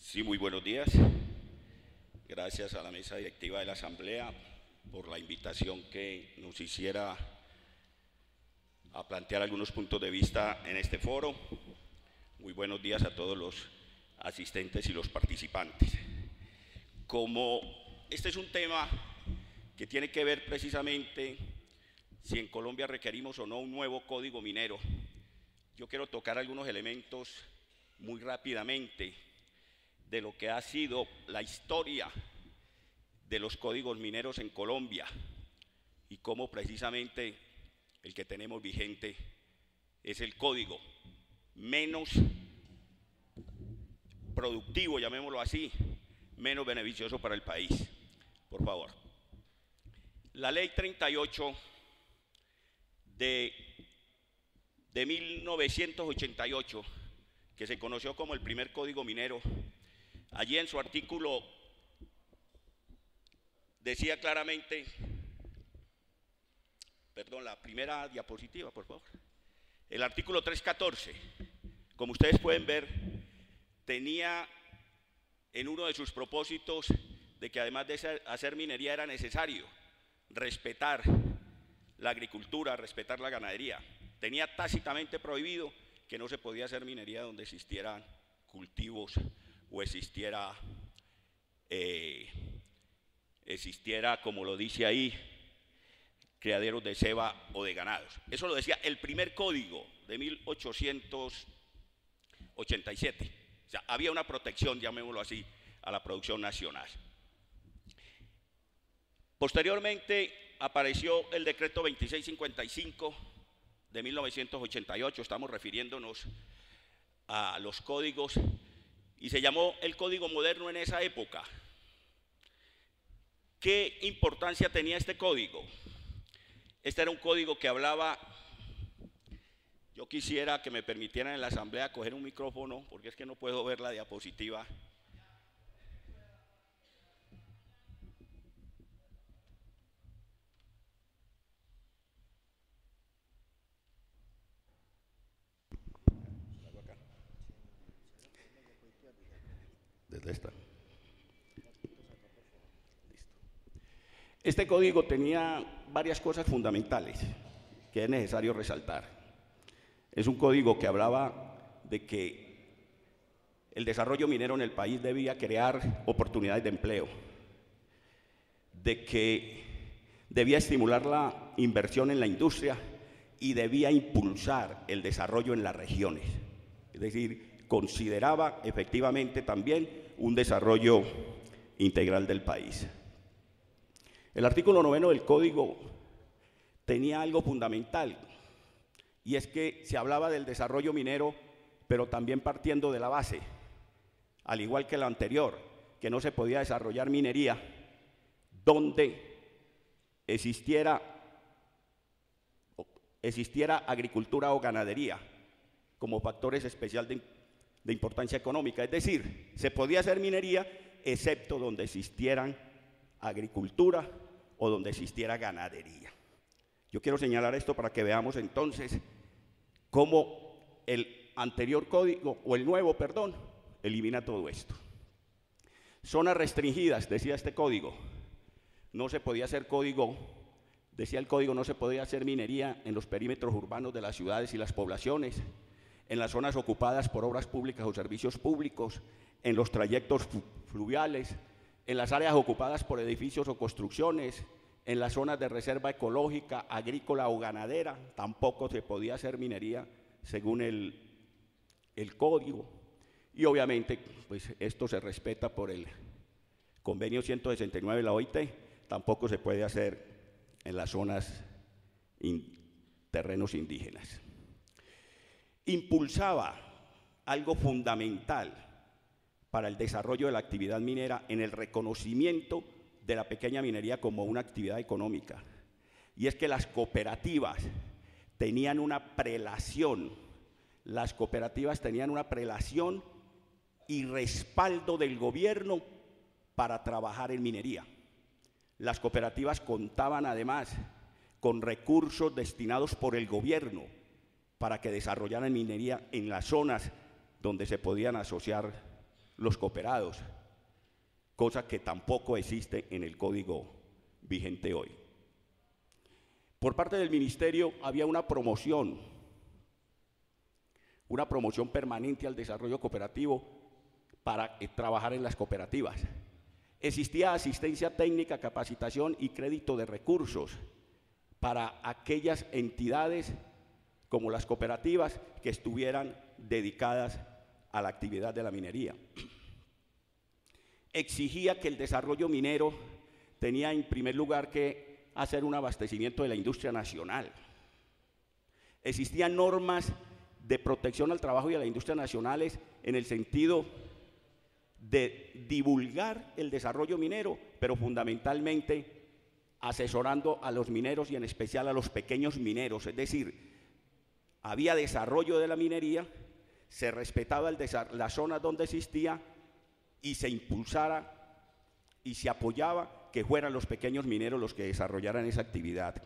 Sí, muy buenos días. Gracias a la mesa directiva de la Asamblea por la invitación que nos hiciera a plantear algunos puntos de vista en este foro. Muy buenos días a todos los asistentes y los participantes. Como este es un tema que tiene que ver precisamente si en Colombia requerimos o no un nuevo código minero, yo quiero tocar algunos elementos muy rápidamente de lo que ha sido la historia de los códigos mineros en Colombia y cómo precisamente el que tenemos vigente es el código menos productivo, llamémoslo así, menos beneficioso para el país. Por favor. La ley 38 de 1988, que se conoció como el primer código minero, allí en su artículo decía claramente, perdón, la primera diapositiva, por favor. El artículo 314, como ustedes pueden ver, tenía en uno de sus propósitos de que además de hacer minería era necesario respetar la agricultura, respetar la ganadería. Tenía tácitamente prohibido que no se podía hacer minería donde existieran cultivos o existiera, como lo dice ahí, criaderos de ceba o de ganados. Eso lo decía el primer código de 1887. O sea, había una protección, llamémoslo así, a la producción nacional. Posteriormente apareció el decreto 2655 de 1988, estamos refiriéndonos a los códigos, y se llamó el Código Moderno en esa época. ¿Qué importancia tenía este código? Este era un código que hablaba, yo quisiera que me permitieran en la asamblea coger un micrófono, porque es que no puedo ver la diapositiva. Desde esta. Este código tenía varias cosas fundamentales que es necesario resaltar. Es un código que hablaba de que el desarrollo minero en el país debía crear oportunidades de empleo, de que debía estimular la inversión en la industria y debía impulsar el desarrollo en las regiones. Es decir, consideraba efectivamente también un desarrollo integral del país. El artículo 9 del Código tenía algo fundamental, y es que se hablaba del desarrollo minero, pero también partiendo de la base, al igual que la anterior, que no se podía desarrollar minería donde existiera agricultura o ganadería como factores especiales de importancia económica. Es decir, se podía hacer minería excepto donde existieran agricultura o donde existiera ganadería. Yo quiero señalar esto para que veamos entonces cómo el anterior código, o el nuevo, perdón, elimina todo esto. Zonas restringidas, decía este código. No se podía hacer decía el código, no se podía hacer minería en los perímetros urbanos de las ciudades y las poblaciones, en las zonas ocupadas por obras públicas o servicios públicos, en los trayectos fluviales, en las áreas ocupadas por edificios o construcciones, en las zonas de reserva ecológica, agrícola o ganadera. Tampoco se podía hacer minería según el código. Y obviamente, pues esto se respeta por el convenio 169 de la OIT, tampoco se puede hacer en las zonas, terrenos indígenas. Impulsaba algo fundamental para el desarrollo de la actividad minera en el reconocimiento de la pequeña minería como una actividad económica. Y es que las cooperativas tenían una prelación, y respaldo del gobierno para trabajar en minería. Las cooperativas contaban además con recursos destinados por el gobierno para que desarrollaran minería en las zonas donde se podían asociar los cooperados, cosa que tampoco existe en el código vigente hoy. Por parte del ministerio había una promoción permanente al desarrollo cooperativo para trabajar en las cooperativas. Existía asistencia técnica, capacitación y crédito de recursos para aquellas entidades como las cooperativas que estuvieran dedicadas a la actividad de la minería. Exigía que el desarrollo minero tenía en primer lugar que hacer un abastecimiento de la industria nacional. Existían normas de protección al trabajo y a la industria nacionales en el sentido de divulgar el desarrollo minero, pero fundamentalmente asesorando a los mineros y en especial a los pequeños mineros, es decir, había desarrollo de la minería, se respetaba la zona donde existía y se impulsara y se apoyaba que fueran los pequeños mineros los que desarrollaran esa actividad.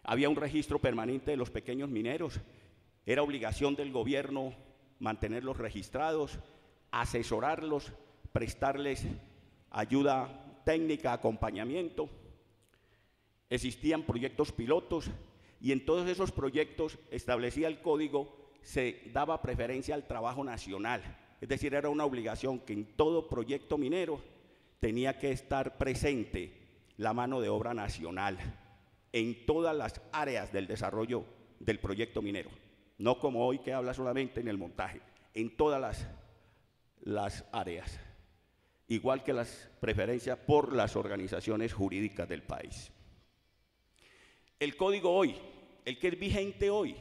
Había un registro permanente de los pequeños mineros, era obligación del gobierno mantenerlos registrados, asesorarlos, prestarles ayuda técnica, acompañamiento. Existían proyectos pilotos y en todos esos proyectos establecía el código, se daba preferencia al trabajo nacional, es decir, era una obligación que en todo proyecto minero tenía que estar presente la mano de obra nacional en todas las áreas del desarrollo del proyecto minero, no como hoy que habla solamente en el montaje, en todas las áreas, igual que las preferencias por las organizaciones jurídicas del país. El código hoy, el que es vigente hoy,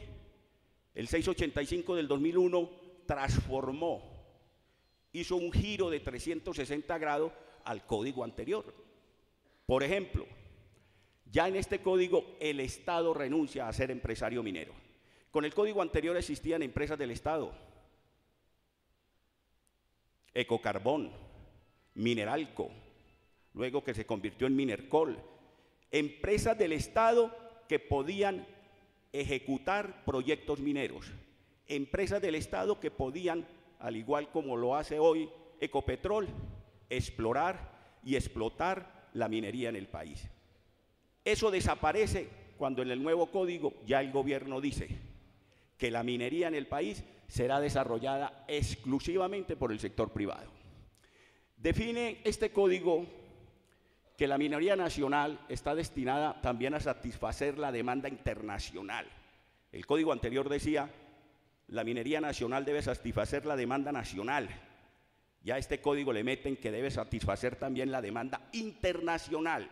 el 685 del 2001, transformó, hizo un giro de 360 grados al código anterior. Por ejemplo, ya en este código el Estado renuncia a ser empresario minero. Con el código anterior existían empresas del Estado, Ecocarbón, Mineralco, luego que se convirtió en Minercol, empresas del Estado que podían ejecutar proyectos mineros, empresas del Estado que podían, al igual como lo hace hoy Ecopetrol, explorar y explotar la minería en el país. Eso desaparece cuando en el nuevo código ya el gobierno dice que la minería en el país será desarrollada exclusivamente por el sector privado. Define este código que la minería nacional está destinada también a satisfacer la demanda internacional. El código anterior decía, la minería nacional debe satisfacer la demanda nacional. Ya a este código le meten que debe satisfacer también la demanda internacional.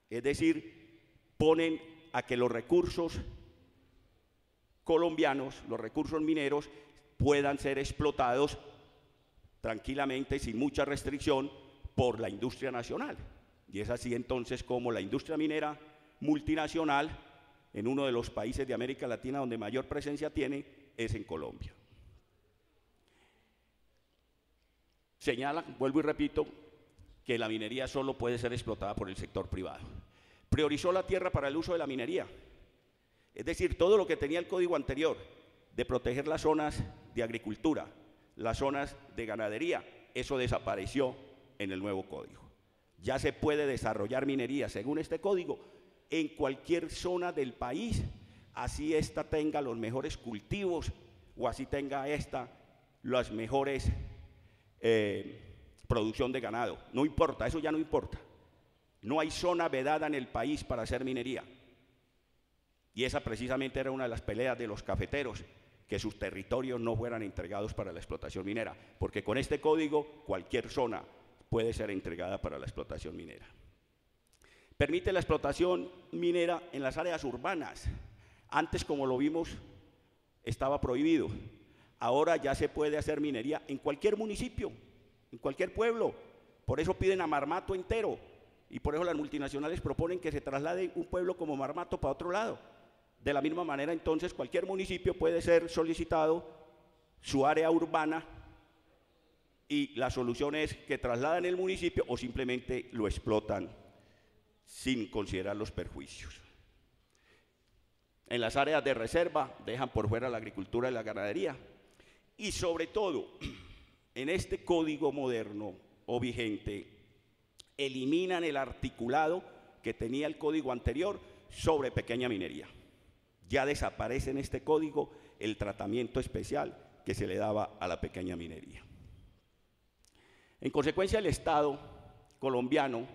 Es decir, ponen a que los recursos colombianos, los recursos mineros, puedan ser explotados tranquilamente, sin mucha restricción, por la industria nacional. Y es así entonces como la industria minera multinacional, en uno de los países de América Latina donde mayor presencia tiene, es en Colombia. Señala, vuelvo y repito, que la minería solo puede ser explotada por el sector privado. Priorizó la tierra para el uso de la minería. Es decir, todo lo que tenía el código anterior de proteger las zonas de agricultura, las zonas de ganadería, eso desapareció en el nuevo código. Ya se puede desarrollar minería, según este código, en cualquier zona del país, así ésta tenga los mejores cultivos o así tenga ésta las mejores producción de ganado. No importa, eso ya no importa. No hay zona vedada en el país para hacer minería. Y esa precisamente era una de las peleas de los cafeteros, que sus territorios no fueran entregados para la explotación minera, porque con este código cualquier zona puede ser entregada para la explotación minera. Permite la explotación minera en las áreas urbanas. Antes, como lo vimos, estaba prohibido. Ahora ya se puede hacer minería en cualquier municipio, en cualquier pueblo. Por eso piden a Marmato entero. Y por eso las multinacionales proponen que se traslade un pueblo como Marmato para otro lado. De la misma manera, entonces, cualquier municipio puede ser solicitado su área urbana y la solución es que trasladan el municipio o simplemente lo explotan sin considerar los perjuicios. En las áreas de reserva dejan por fuera la agricultura y la ganadería. Y sobre todo, en este código moderno o vigente, eliminan el articulado que tenía el código anterior sobre pequeña minería. Ya desaparece en este código el tratamiento especial que se le daba a la pequeña minería. En consecuencia, el Estado colombiano,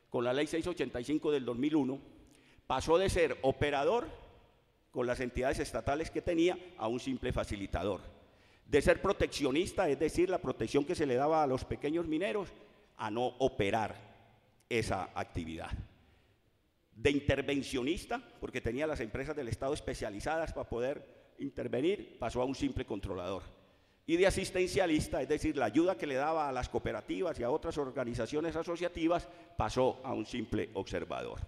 con la Ley 685 del 2001, pasó de ser operador con las entidades estatales que tenía a un simple facilitador. De ser proteccionista, es decir, la protección que se le daba a los pequeños mineros, a no operar esa actividad. De intervencionista, porque tenía las empresas del Estado especializadas para poder intervenir, pasó a un simple controlador. Y de asistencialista, es decir, la ayuda que le daba a las cooperativas y a otras organizaciones asociativas, pasó a un simple observador.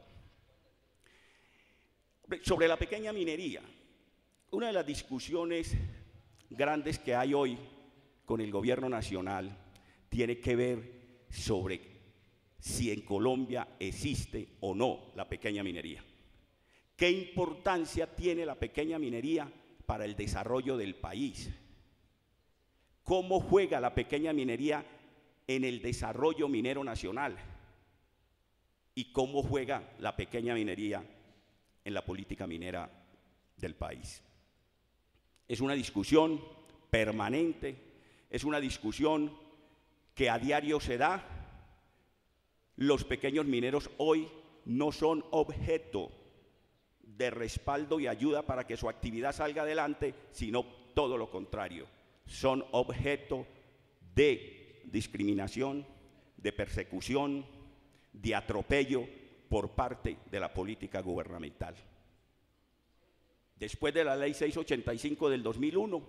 Sobre la pequeña minería, una de las discusiones grandes que hay hoy con el gobierno nacional tiene que ver sobre si en Colombia existe o no la pequeña minería. ¿Qué importancia tiene la pequeña minería para el desarrollo del país? ¿Cómo juega la pequeña minería en el desarrollo minero nacional? ¿Y cómo juega la pequeña minería en la política minera del país? Es una discusión permanente, es una discusión que a diario se da. Los pequeños mineros hoy no son objeto de respaldo y ayuda para que su actividad salga adelante, sino todo lo contrario. Son objeto de discriminación, de persecución, de atropello por parte de la política gubernamental. Después de la Ley 685 del 2001,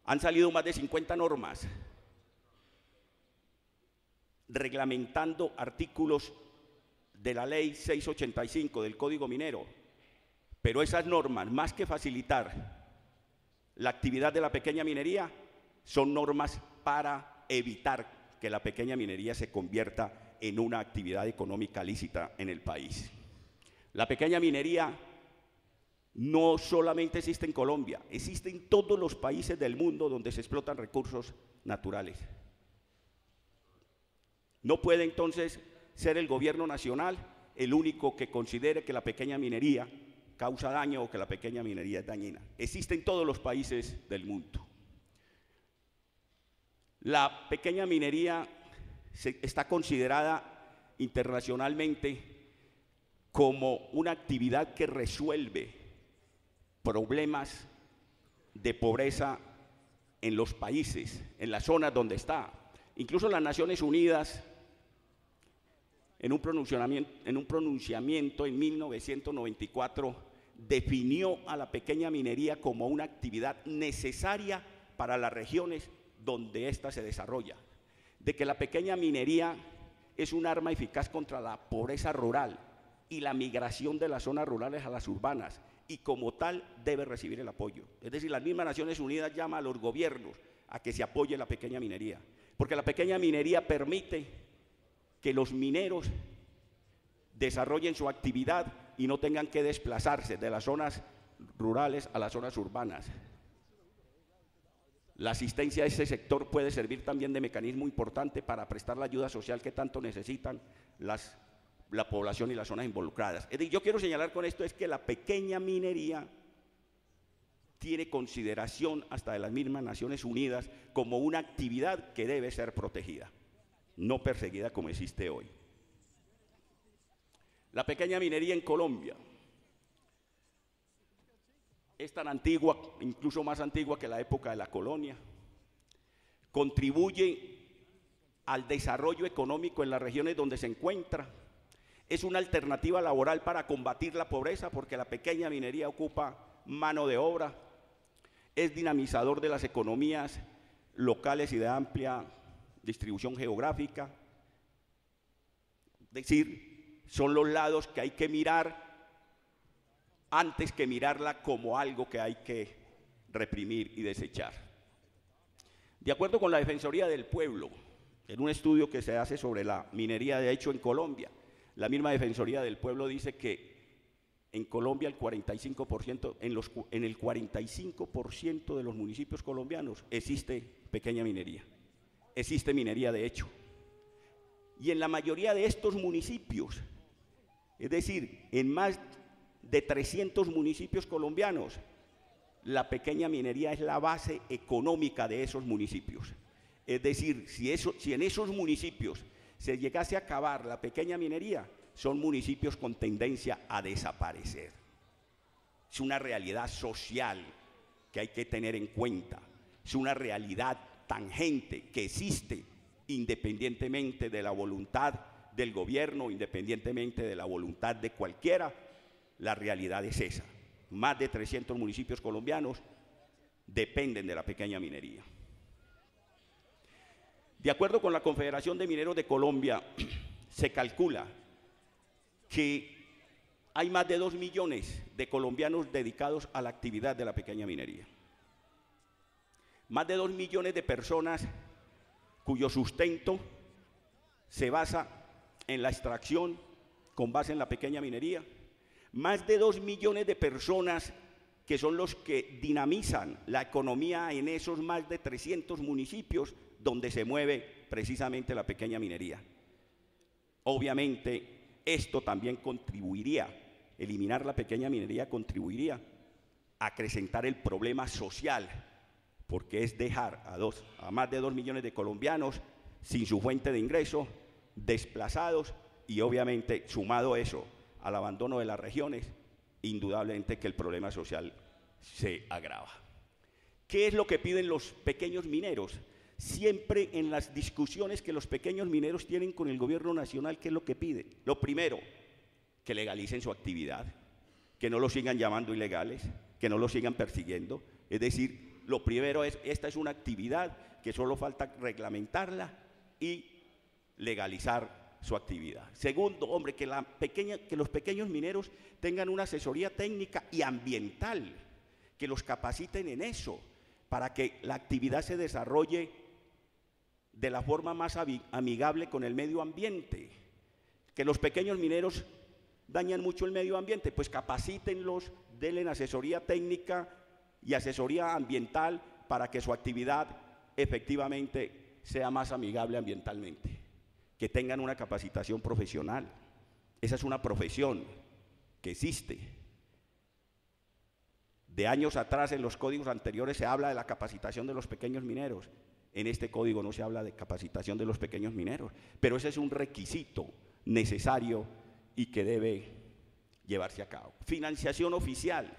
han salido más de 50 normas reglamentando artículos de la Ley 685 del Código Minero, pero esas normas, más que facilitar la actividad de la pequeña minería, son normas para evitar que la pequeña minería se convierta en una actividad económica lícita en el país. La pequeña minería no solamente existe en Colombia, existe en todos los países del mundo donde se explotan recursos naturales. No puede entonces ser el gobierno nacional el único que considere que la pequeña minería causa daño o que la pequeña minería es dañina. Existe en todos los países del mundo. La pequeña minería está considerada internacionalmente como una actividad que resuelve problemas de pobreza en los países, en las zonas donde está. Incluso las Naciones Unidas, en un pronunciamiento en 1994, definió a la pequeña minería como una actividad necesaria para las regiones donde ésta se desarrolla, de que la pequeña minería es un arma eficaz contra la pobreza rural y la migración de las zonas rurales a las urbanas, y como tal debe recibir el apoyo. Es decir, las mismas Naciones Unidas llaman a los gobiernos a que se apoye la pequeña minería, porque la pequeña minería permite que los mineros desarrollen su actividad y no tengan que desplazarse de las zonas rurales a las zonas urbanas. La asistencia a ese sector puede servir también de mecanismo importante para prestar la ayuda social que tanto necesitan la población y las zonas involucradas. Es decir, yo quiero señalar con esto es que la pequeña minería tiene consideración hasta de las mismas Naciones Unidas como una actividad que debe ser protegida, no perseguida como existe hoy. La pequeña minería en Colombia es tan antigua, incluso más antigua que la época de la colonia. Contribuye al desarrollo económico en las regiones donde se encuentra. Es una alternativa laboral para combatir la pobreza, porque la pequeña minería ocupa mano de obra. Es dinamizador de las economías locales y de amplia distribución geográfica. Es decir, son los lados que hay que mirar antes que mirarla como algo que hay que reprimir y desechar. De acuerdo con la Defensoría del Pueblo, en un estudio que se hace sobre la minería de hecho en Colombia, la misma Defensoría del Pueblo dice que En Colombia el 45%, en el 45% de los municipios colombianos existe pequeña minería, existe minería de hecho. Y en la mayoría de estos municipios, es decir, en más de 300 municipios colombianos, la pequeña minería es la base económica de esos municipios. Es decir, si en esos municipios se llegase a acabar la pequeña minería, son municipios con tendencia a desaparecer. Es una realidad social que hay que tener en cuenta, es una realidad tangente que existe independientemente de la voluntad del gobierno, independientemente de la voluntad de cualquiera, la realidad es esa. Más de 300 municipios colombianos dependen de la pequeña minería. De acuerdo con la Confederación de Mineros de Colombia, se calcula que hay más de 2 millones de colombianos dedicados a la actividad de la pequeña minería. Más de 2 millones de personas cuyo sustento se basa en la extracción con base en la pequeña minería. Más de 2 millones de personas que son los que dinamizan la economía en esos más de 300 municipios donde se mueve precisamente la pequeña minería. Obviamente, esto también contribuiría, eliminar la pequeña minería contribuiría a acrecentar el problema social, porque es dejar a más de 2 millones de colombianos sin su fuente de ingreso, desplazados y obviamente sumado eso al abandono de las regiones, indudablemente que el problema social se agrava. ¿Qué es lo que piden los pequeños mineros? Siempre en las discusiones que los pequeños mineros tienen con el gobierno nacional, ¿qué es lo que piden? Lo primero, que legalicen su actividad, que no lo sigan llamando ilegales, que no lo sigan persiguiendo. Es decir, lo primero es, esta es una actividad que solo falta reglamentarla y legalizar su actividad. Segundo, hombre, que los pequeños mineros tengan una asesoría técnica y ambiental, que los capaciten en eso, para que la actividad se desarrolle de la forma más amigable con el medio ambiente. Que los pequeños mineros dañan mucho el medio ambiente, pues capacítenlos, denle asesoría técnica y asesoría ambiental para que su actividad efectivamente sea más amigable ambientalmente. Que tengan una capacitación profesional. Esa es una profesión que existe. De años atrás, en los códigos anteriores, se habla de la capacitación de los pequeños mineros. En este código no se habla de capacitación de los pequeños mineros, pero ese es un requisito necesario y que debe llevarse a cabo. Financiación oficial.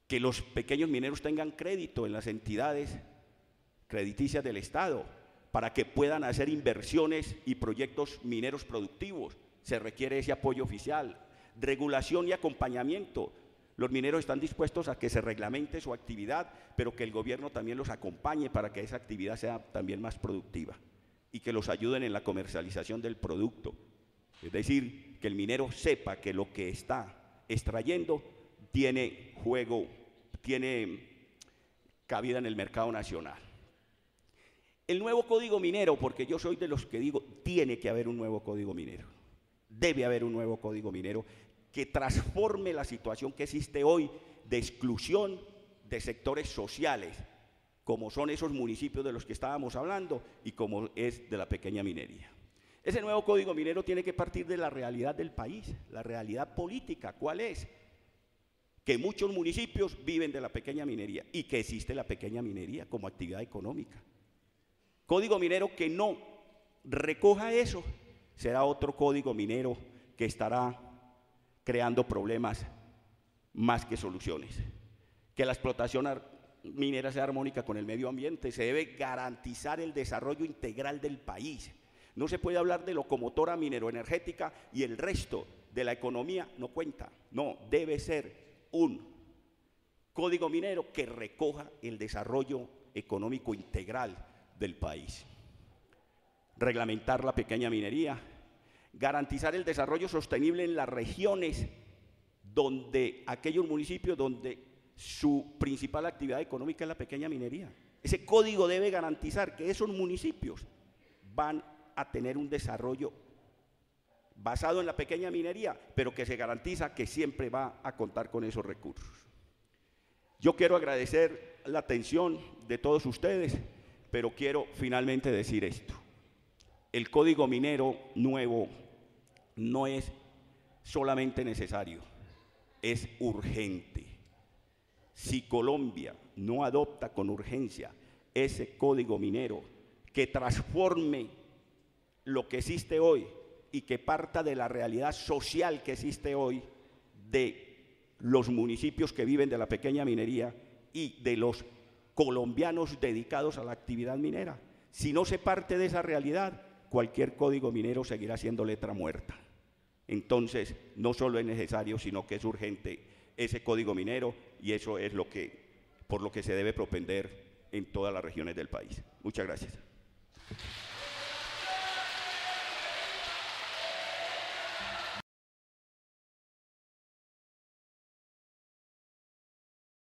Que los pequeños mineros tengan crédito en las entidades crediticias del Estado para que puedan hacer inversiones y proyectos mineros productivos. Se requiere ese apoyo oficial. Regulación y acompañamiento. Los mineros están dispuestos a que se reglamente su actividad, pero que el gobierno también los acompañe para que esa actividad sea también más productiva y que los ayuden en la comercialización del producto. Es decir, que el minero sepa que lo que está extrayendo tiene cabida en el mercado nacional. El nuevo código minero, porque yo soy de los que digo, tiene que haber un nuevo código minero. Debe haber un nuevo código minero que transforme la situación que existe hoy de exclusión de sectores sociales, como son esos municipios de los que estábamos hablando y como es de la pequeña minería. Ese nuevo código minero tiene que partir de la realidad del país, la realidad política. ¿Cuál es? Que muchos municipios viven de la pequeña minería y que existe la pequeña minería como actividad económica. Código minero que no recoja eso será otro código minero que estará creando problemas más que soluciones. Que la explotación minera sea armónica con el medio ambiente, se debe garantizar el desarrollo integral del país. No se puede hablar de locomotora mineroenergética y el resto de la economía no cuenta. No, debe ser un código minero que recoja el desarrollo económico integral del país. Reglamentar la pequeña minería, garantizar el desarrollo sostenible en las regiones donde aquellos municipios donde su principal actividad económica es la pequeña minería. Ese código debe garantizar que esos municipios van a tener un desarrollo basado en la pequeña minería, pero que se garantiza que siempre va a contar con esos recursos. Yo quiero agradecer la atención de todos ustedes, pero quiero finalmente decir esto. El Código Minero nuevo no es solamente necesario, es urgente. Si Colombia no adopta con urgencia ese Código Minero que transforme lo que existe hoy y que parta de la realidad social que existe hoy, de los municipios que viven de la pequeña minería y de los colombianos dedicados a la actividad minera. Si no se parte de esa realidad, cualquier código minero seguirá siendo letra muerta. Entonces, no solo es necesario, sino que es urgente ese código minero, y eso es por lo que se debe propender en todas las regiones del país. Muchas gracias.